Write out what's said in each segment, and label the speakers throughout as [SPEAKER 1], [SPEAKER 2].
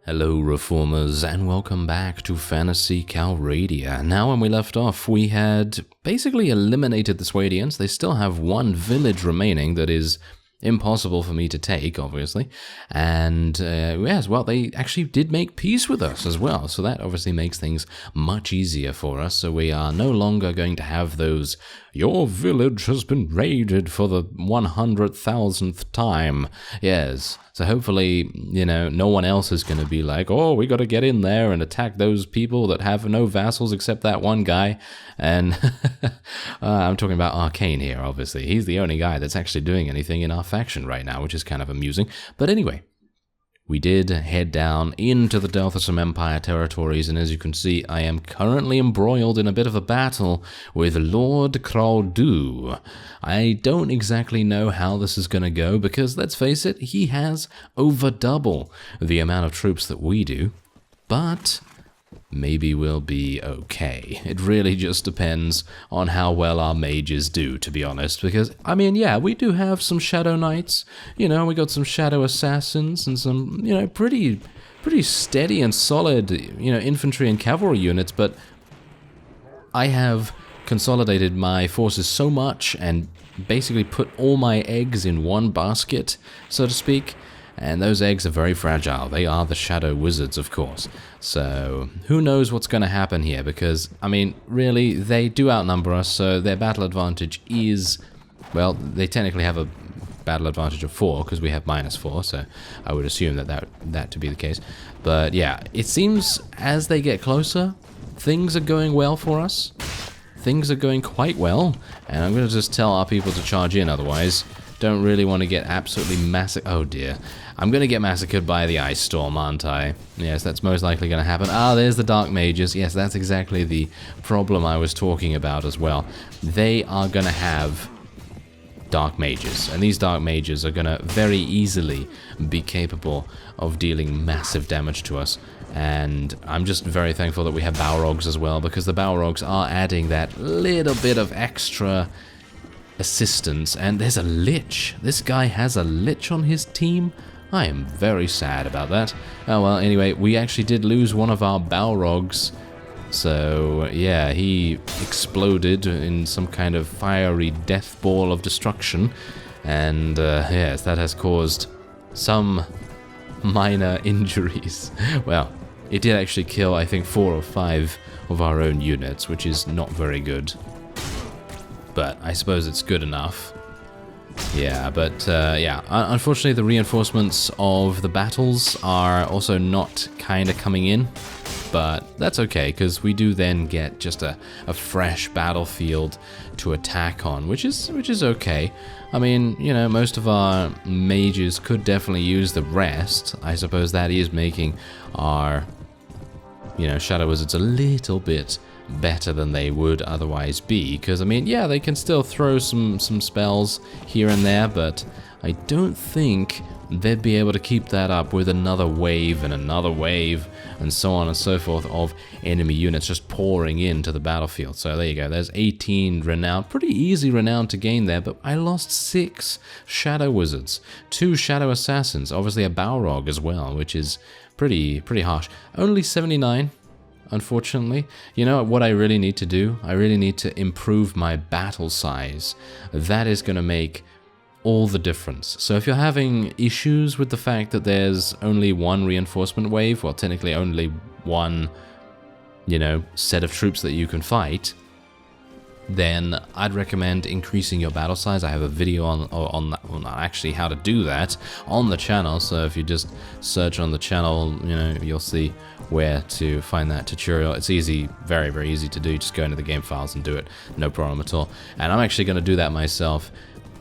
[SPEAKER 1] Hello Reformers, and welcome back to Phantasy Calradia. Now when we left off, we had basically eliminated the Swadians. They still have one village remaining that is impossible for me to take, obviously. And yes, well, they actually did make peace with us as well, so that obviously makes things much easier for us. So we are no longer going to have those, your village has been raided for the 100,000th time. Yes, so hopefully, you know, no one else is going to be like, oh, we got to get in there and attack those people that have no vassals except that one guy. And I'm talking about Arkane here, obviously. He's the only guy that's actually doing anything in our faction right now, which is kind of amusing. But anyway, we did head down into the Delthasum Empire territories, and as you can see, I am currently embroiled in a bit of a battle with Lord Crowdu. I don't exactly know how this is going to go, because let's face it, he has over double the amount of troops that we do, but maybe we'll be okay. It really just depends on how well our mages do, to be honest, because, I mean, yeah, we do have some Shadow Knights, you know, we got some Shadow Assassins and some, you know, pretty steady and solid, you know, infantry and cavalry units, but I have consolidated my forces so much and basically put all my eggs in one basket, so to speak. And those eggs are very fragile. They are the Shadow Wizards, of course. So, who knows what's going to happen here, because, I mean, really, they do outnumber us, so their battle advantage is, well, they technically have a battle advantage of 4, because we have -4, so I would assume that to be the case. But, yeah, it seems as they get closer, things are going well for us. Things are going quite well, and I'm going to just tell our people to charge in, otherwise don't really want to get absolutely massacred. Oh dear. I'm going to get massacred by the ice storm, aren't I? Yes, that's most likely going to happen. Ah, there's the Dark Mages. Yes, that's exactly the problem I was talking about as well. They are going to have Dark Mages, and these Dark Mages are going to very easily be capable of dealing massive damage to us. And I'm just very thankful that we have Balrogs as well, because the Balrogs are adding that little bit of extra assistance. And there's a Lich. This guy has a Lich on his team. I am very sad about that. Oh well, anyway, we actually did lose one of our Balrogs. So, yeah, he exploded in some kind of fiery death ball of destruction. And, yes, that has caused some minor injuries. Well, it did actually kill, I think, 4 or 5 of our own units, which is not very good. But I suppose it's good enough. Yeah, but yeah, unfortunately the reinforcements of the battles are also not kind of coming in, but that's okay, because we do then get just a fresh battlefield to attack on, which is okay. I mean, you know, most of our mages could definitely use the rest. I suppose that is making our, you know, Shadow Wizards a little bit better than they would otherwise be, because I mean, yeah, they can still throw some spells here and there, but I don't think they'd be able to keep that up with another wave and so on and so forth of enemy units just pouring into the battlefield. So there you go, there's 18 renown, pretty easy renown to gain there, but I lost 6 Shadow Wizards, 2 Shadow Assassins, obviously a Balrog as well, which is pretty harsh. Only 79. Unfortunately. You know what I really need to do? I really need to improve my battle size. That is going to make all the difference. So if you're having issues with the fact that there's only one reinforcement wave, well, technically only one, you know, set of troops that you can fight, then I'd recommend increasing your battle size. I have a video on actually how to do that on the channel, so if you just search on the channel, you know, you'll see where to find that tutorial. It's easy, very easy to do. Just go into the game files and do it, no problem at all. And I'm actually going to do that myself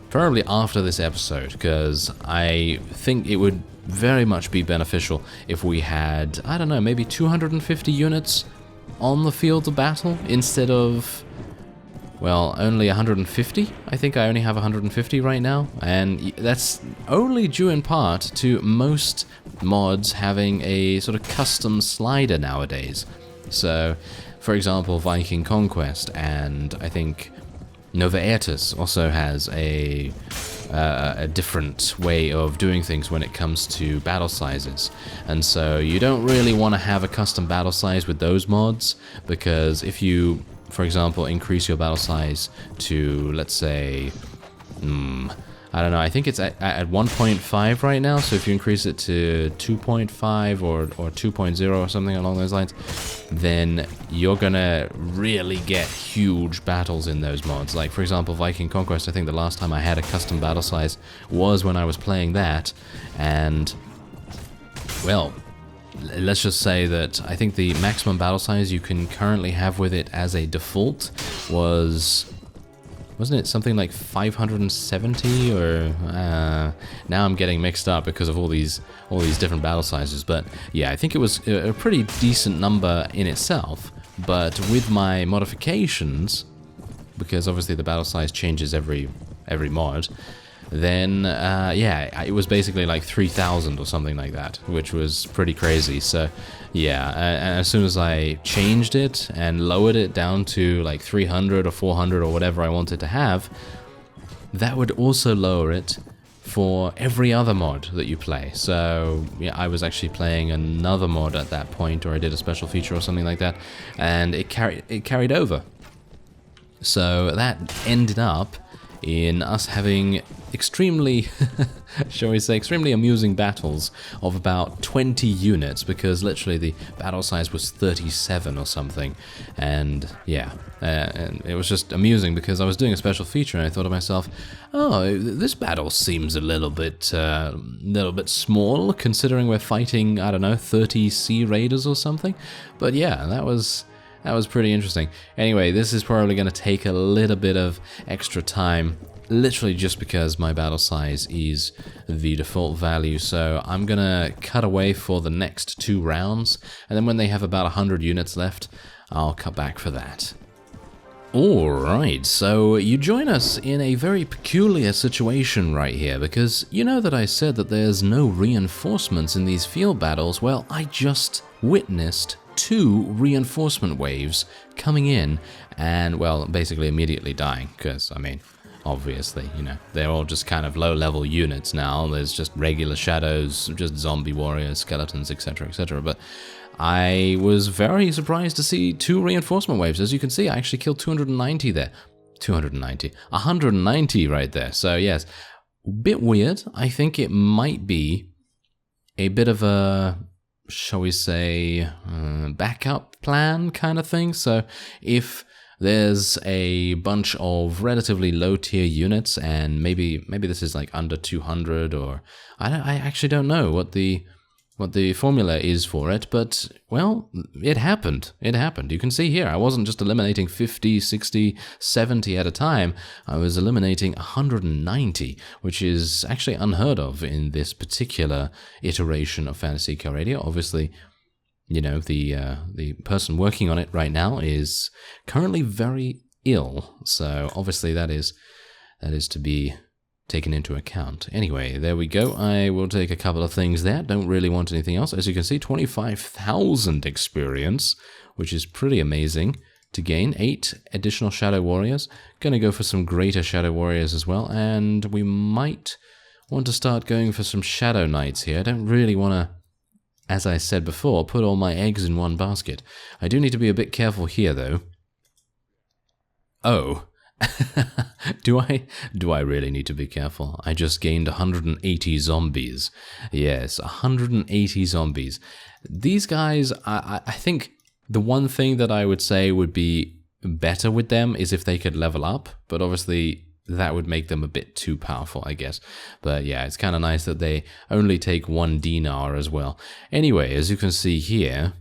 [SPEAKER 1] probably after this episode, because I think it would very much be beneficial if we had, I don't know, maybe 250 units on the field of battle instead of, well, only 150. I think I only have 150 right now, and that's only due in part to most mods having a sort of custom slider nowadays. So, for example, Viking Conquest, and I think Nova Aetus also has a a different way of doing things when it comes to battle sizes. And so you don't really want to have a custom battle size with those mods, because if you, for example, increase your battle size to, let's say, I don't know, I think it's at 1.5 right now, so if you increase it to 2.5 or 2.0 or something along those lines, then you're gonna really get huge battles in those mods. Like, for example, Viking Conquest, I think the last time I had a custom battle size was when I was playing that, and, well, let's just say that I think the maximum battle size you can currently have with it as a default wasn't it something like 570 or now I'm getting mixed up because of all these different battle sizes. But yeah, I think it was a pretty decent number in itself, but with my modifications, because obviously the battle size changes every mod, then yeah, it was basically like 3,000 or something like that, which was pretty crazy. So yeah, and as soon as I changed it and lowered it down to like 300 or 400 or whatever I wanted to have, that would also lower it for every other mod that you play. So yeah, I was actually playing another mod at that point, or I did a special feature or something like that, and it carried over. So that ended up in us having extremely, shall we say, extremely amusing battles of about 20 units, because literally the battle size was 37 or something. And yeah, and it was just amusing because I was doing a special feature and I thought to myself, oh, this battle seems a little bit small, considering we're fighting, I don't know, 30 Sea Raiders or something. But yeah, that was pretty interesting. Anyway, this is probably going to take a little bit of extra time, literally just because my battle size is the default value. So I'm going to cut away for the next 2 rounds, and then when they have about 100 units left, I'll cut back for that. Alright, so you join us in a very peculiar situation right here, because you know that I said that there's no reinforcements in these field battles. Well, I just witnessed 2 reinforcement waves coming in and, well, basically immediately dying, because, I mean, obviously, you know, they're all just kind of low-level units now. There's just regular shadows, just zombie warriors, skeletons, etc., etc., but I was very surprised to see 2 reinforcement waves. As you can see, I actually killed 290 there. 190 right there. So, yes, a bit weird. I think it might be a bit of a, shall we say, backup plan kind of thing. So if there's a bunch of relatively low tier units, and maybe this is like under 200, or I actually don't know what the formula is for it, but, well, it happened. It happened. You can see here, I wasn't just eliminating 50, 60, 70 at a time. I was eliminating 190, which is actually unheard of in this particular iteration of Phantasy Calradia. Obviously, you know, the person working on it right now is currently very ill, so obviously that is to be taken into account. Anyway, there we go. I will take a couple of things there. Don't really want anything else. As you can see, 25,000 experience, which is pretty amazing to gain. 8 additional Shadow Warriors. Gonna go for some Greater Shadow Warriors as well, and we might want to start going for some Shadow Knights here. I don't really want to, as I said before, put all my eggs in one basket. I do need to be a bit careful here, though. Oh. Do I really need to be careful? I just gained 180 zombies. Yes, 180 zombies. These guys, I think the one thing that I would say would be better with them is if they could level up, but obviously that would make them a bit too powerful, I guess. But yeah, it's kind of nice that they only take 1 dinar as well. Anyway, as you can see here,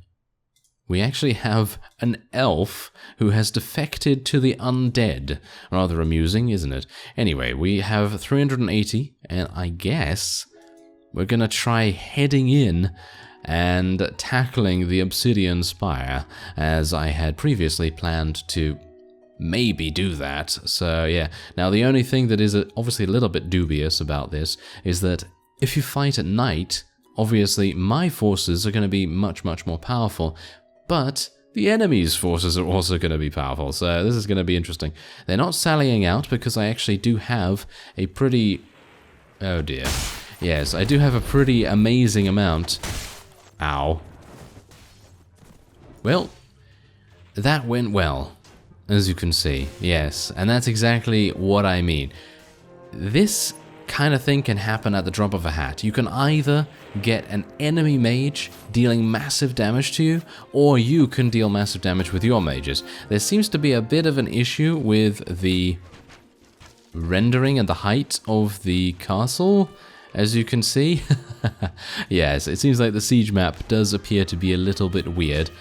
[SPEAKER 1] we actually have an elf who has defected to the undead. Rather amusing, isn't it? Anyway, we have 380, and I guess we're going to try heading in and tackling the Obsidian Spire, as I had previously planned to maybe do that. So yeah, now the only thing that is obviously a little bit dubious about this is that if you fight at night, obviously my forces are going to be much, much more powerful, but the enemy's forces are also going to be powerful, so this is going to be interesting. They're not sallying out because I actually do have a pretty Oh dear. Yes, I do have a pretty amazing amount. Ow. Well, that went well, as you can see. Yes, and that's exactly what I mean. This kind of thing can happen at the drop of a hat. You can either get an enemy mage dealing massive damage to you, or you can deal massive damage with your mages. There seems to be a bit of an issue with the rendering and the height of the castle, as you can see. Yes, it seems like the siege map does appear to be a little bit weird,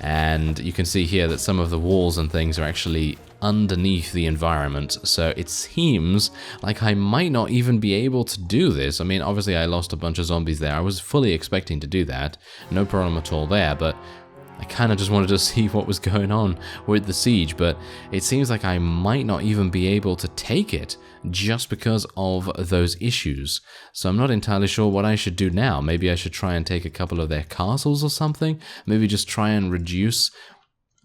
[SPEAKER 1] and you can see here that some of the walls and things are actually underneath the environment, so it seems like I might not even be able to do this. I mean, obviously I lost a bunch of zombies there. I was fully expecting to do that, no problem at all there, but I kind of just wanted to see what was going on with the siege, but it seems like I might not even be able to take it just because of those issues. So I'm not entirely sure what I should do now. Maybe I should try and take a couple of their castles or something. Maybe just try and reduce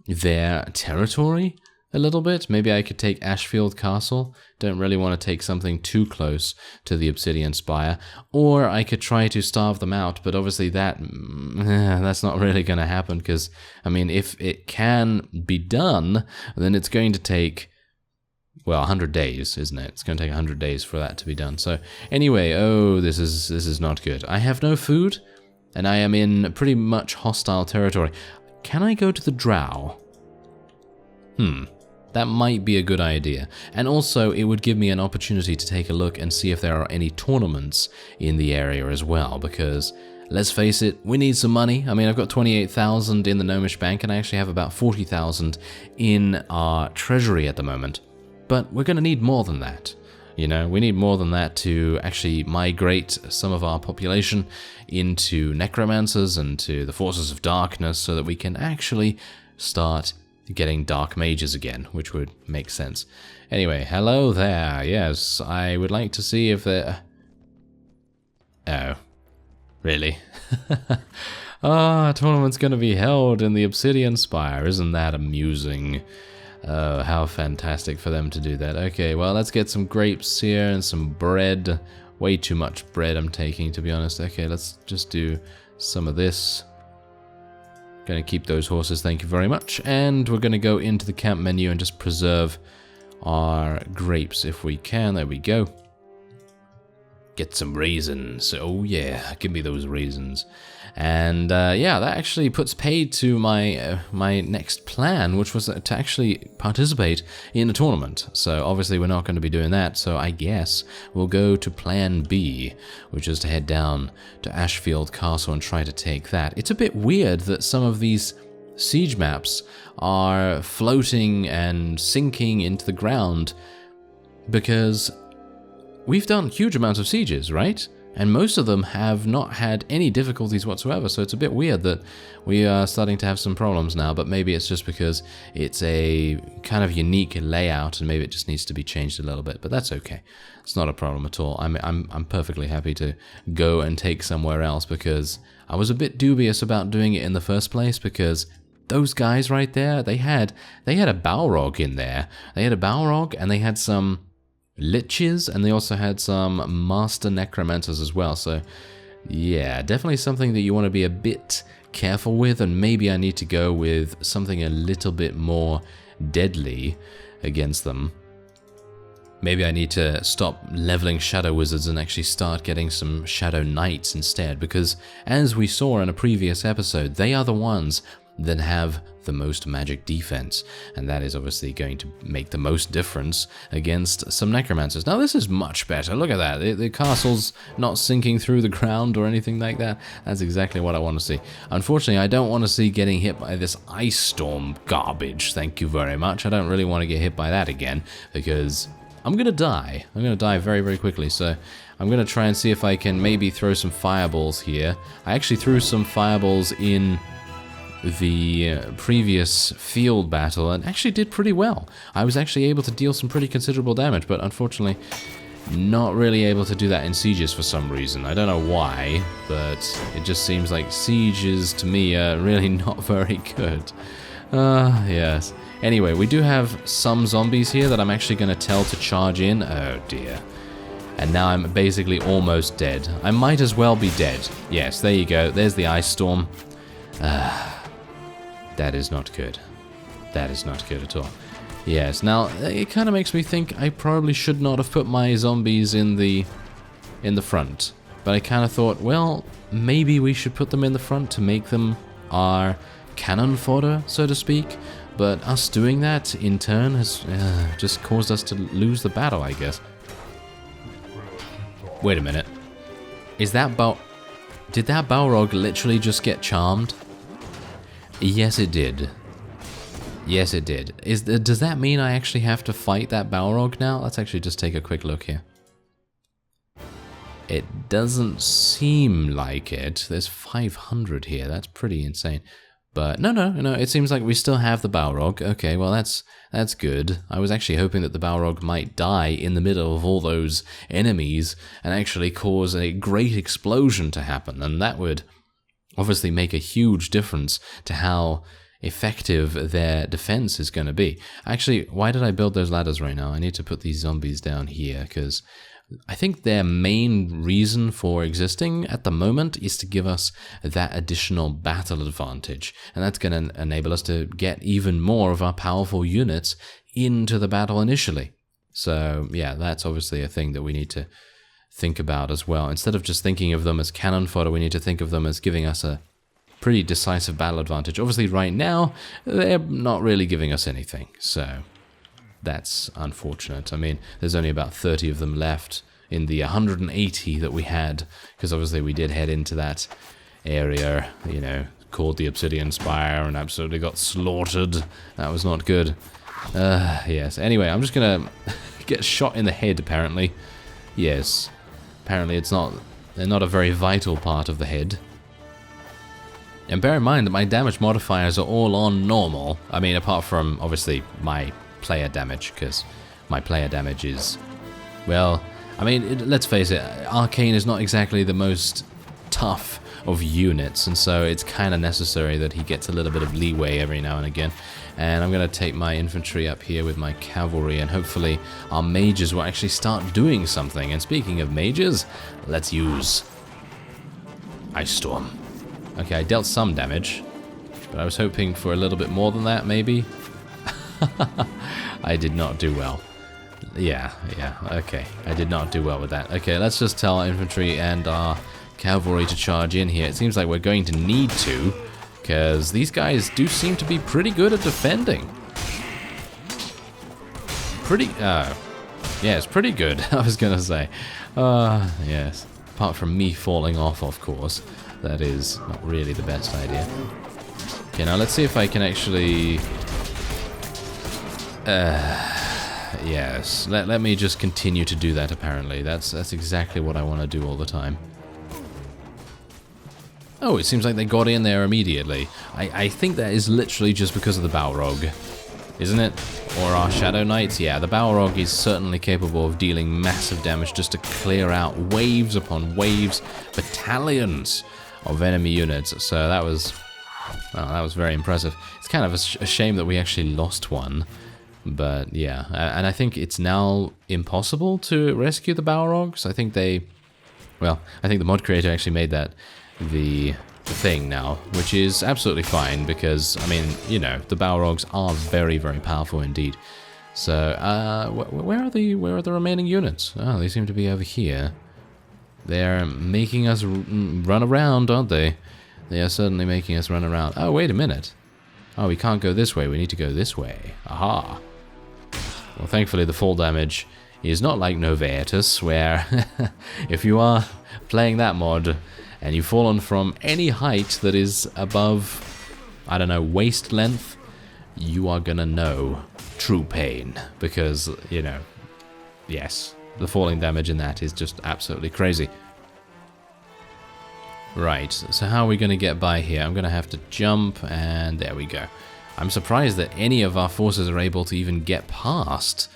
[SPEAKER 1] their territory a little bit. Maybe I could take Ashfield Castle. Don't really want to take something too close to the Obsidian Spire. Or I could try to starve them out, but obviously that's not really going to happen, because, I mean, if it can be done, then it's going to take, well, 100 days, isn't it? It's going to take 100 days for that to be done. So anyway, oh, this is not good. I have no food, and I am in pretty much hostile territory. Can I go to the Drow? That might be a good idea. And also, it would give me an opportunity to take a look and see if there are any tournaments in the area as well, because, let's face it, we need some money. I mean, I've got 28,000 in the Gnomish Bank, and I actually have about 40,000 in our treasury at the moment. But we're going to need more than that. You know, we need more than that to actually migrate some of our population into Necromancers and to the Forces of Darkness, so that we can actually start getting dark mages again, which would make sense. Anyway, hello there. Yes, I would like to see if there... Oh, really? A tournament's going to be held in the Obsidian Spire. Isn't that amusing? Oh, how fantastic for them to do that. Okay, well, let's get some grapes here and some bread. Way too much bread I'm taking, to be honest. Okay, let's just do some of this. Going to keep those horses, thank you very much. And we're going to go into the camp menu and just preserve our grapes if we can. There we go. Get some raisins. Oh yeah, give me those raisins. And yeah, that actually puts paid to my my next plan, which was to actually participate in a tournament. So obviously we're not going to be doing that, so I guess we'll go to plan B, which is to head down to Ashfield Castle and try to take that. It's a bit weird that some of these siege maps are floating and sinking into the ground, because we've done huge amounts of sieges, right? And most of them have not had any difficulties whatsoever, so it's a bit weird that we are starting to have some problems now, but maybe it's just because it's a kind of unique layout and maybe it just needs to be changed a little bit, but that's okay. It's not a problem at all. I'm perfectly happy to go and take somewhere else, because I was a bit dubious about doing it in the first place, because those guys right there, they had a Balrog in there. They had a Balrog and they had some Liches, and they also had some Master Necromancers as well, so yeah, definitely something that you want to be a bit careful with, and maybe I need to go with something a little bit more deadly against them. Maybe I need to stop leveling Shadow Wizards and actually start getting some Shadow Knights instead, because as we saw in a previous episode, they are the ones that have the most magic defense, and that is obviously going to make the most difference against some Necromancers. Now this is much better, look at that, the castle's not sinking through the ground or anything like that. That's exactly what I want to see. Unfortunately, I don't want to see getting hit by this ice storm garbage, thank you very much. I don't really want to get hit by that again, because I'm gonna die. I'm gonna die very, very quickly, so I'm gonna try and see if I can maybe throw some fireballs here. I actually threw some fireballs in the previous field battle and actually did pretty well. I was actually able to deal some pretty considerable damage, but unfortunately not really able to do that in sieges for some reason. I don't know why, but it just seems like sieges to me are really not very good. Yes. Anyway, we do have some zombies here that I'm actually going to tell to charge in. Oh dear. And now I'm basically almost dead. I might as well be dead. Yes, there you go. There's the ice storm. That is not good. That is not good at all. Yes, now it kind of makes me think I probably should not have put my zombies in the front. But I kind of thought, well, maybe we should put them in the front to make them our cannon fodder, so to speak. But us doing that in turn has just caused us to lose the battle, I guess. Wait a minute. Is that did that Balrog literally just get charmed? Yes, it did. Yes, it did. Does that mean I actually have to fight that Balrog now? Let's actually just take a quick look here. It doesn't seem like it. There's 500 here. That's pretty insane. But no, it seems like we still have the Balrog. Okay, well that's good. I was actually hoping that the Balrog might die in the middle of all those enemies and actually cause a great explosion to happen, and that would obviously make a huge difference to how effective their defense is going to be. Actually, why did I build those ladders right now? I need to put these zombies down here, because I think their main reason for existing at the moment is to give us that additional battle advantage. And that's going to enable us to get even more of our powerful units into the battle initially. So yeah, that's obviously a thing that we need to think about as well. Instead of just thinking of them as cannon fodder, we need to think of them as giving us a pretty decisive battle advantage. Obviously right now, they're not really giving us anything. So that's unfortunate. I mean, there's only about 30 of them left in the 180 that we had, because obviously we did head into that area, you know, called the Obsidian Spire, and absolutely got slaughtered. That was not good. Yes. Anyway, I'm just gonna get shot in the head, apparently. Yes. Apparently they're not a very vital part of the head. And bear in mind that my damage modifiers are all on normal. I mean, apart from, obviously, my player damage, because my player damage is, well, I mean, let's face it, Arkane is not exactly the most tough of units, and so it's kind of necessary that he gets a little bit of leeway every now and again. And I'm going to take my infantry up here with my cavalry, and hopefully our mages will actually start doing something. And speaking of mages, let's use Ice Storm. Okay, I dealt some damage, but I was hoping for a little bit more than that, maybe. I did not do well. Yeah, okay. I did not do well with that. Okay, let's just tell our infantry and our cavalry to charge in here. It seems like we're going to need to, because these guys do seem to be pretty good at defending. Yes, pretty good, I was gonna say. Yes. Apart from me falling off, of course. That is not really the best idea. Okay, now let's see if I can actually... yes, let me just continue to do that, apparently. That's exactly what I want to do all the time. Oh, it seems like they got in there immediately. I think that is literally just because of the Balrog, isn't it? Or our Shadow Knights? Yeah, the Balrog is certainly capable of dealing massive damage just to clear out waves upon waves, battalions of enemy units. So that was very impressive. It's kind of a shame that we actually lost one. But yeah, and I think it's now impossible to rescue the Balrogs. I think the mod creator actually made that the thing now, which is absolutely fine because, I mean, you know, the Balrogs are very, very powerful indeed. So, where are the remaining units? Oh, they seem to be over here. They're making us run around, aren't they? They are certainly making us run around. Oh, wait a minute. Oh, we can't go this way. We need to go this way. Aha. Well, thankfully the fall damage is not like Novatus, where if you are playing that mod and you've fallen from any height that is above, I don't know, waist length, you are gonna know true pain. Because, you know, yes, the falling damage in that is just absolutely crazy. Right, so how are we gonna get by here? I'm gonna have to jump, and there we go. I'm surprised that any of our forces are able to even get past.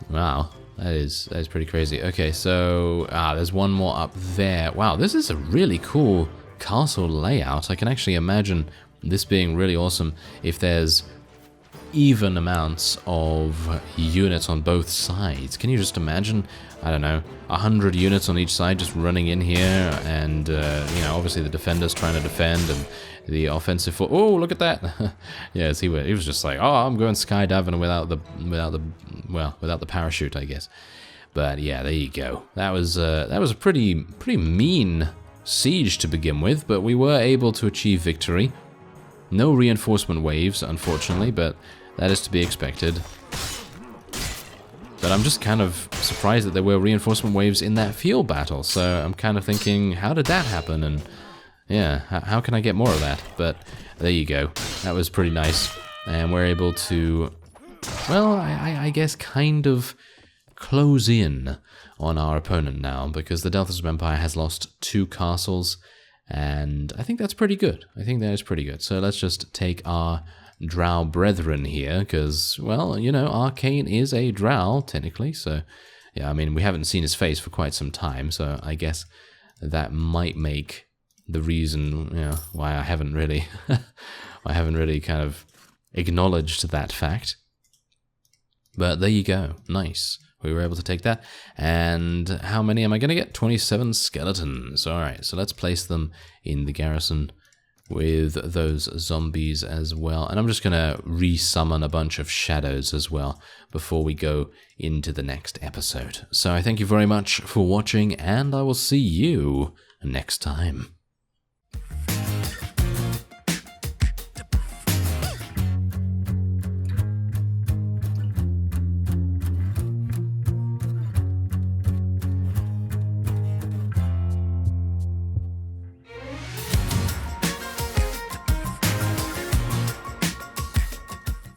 [SPEAKER 1] Wow, that is pretty crazy. Okay, so there's one more up there. Wow, this is a really cool castle layout. I can actually imagine this being really awesome if there's even amounts of units on both sides. Can you just imagine, I don't know, 100 units on each side just running in here, and, you know, obviously the defenders trying to defend, and the offensive for, oh, look at that. Yes, he was just like, oh, I'm going skydiving without the parachute, I guess. But yeah, there you go. That was a pretty mean siege to begin with, but we were able to achieve victory. No reinforcement waves, unfortunately, but that is to be expected. But I'm just kind of surprised that there were reinforcement waves in that field battle, so I'm kind of thinking, how did that happen? And yeah, how can I get more of that? But there you go. That was pretty nice. And we're able to, well, I guess kind of close in on our opponent now, because the Delthus Empire has lost 2 castles, and I think that's pretty good. I think that is pretty good. So let's just take our Drow brethren here, because, well, you know, Arkane is a Drow, technically, so, yeah, I mean, we haven't seen his face for quite some time, so I guess that might make the reason, you know, why I haven't really, kind of acknowledged that fact. But there you go, nice. We were able to take that. And how many am I going to get? 27 skeletons. Alright, so let's place them in the garrison with those zombies as well. And I'm just going to re-summon a bunch of shadows as well before we go into the next episode. So I thank you very much for watching, and I will see you next time.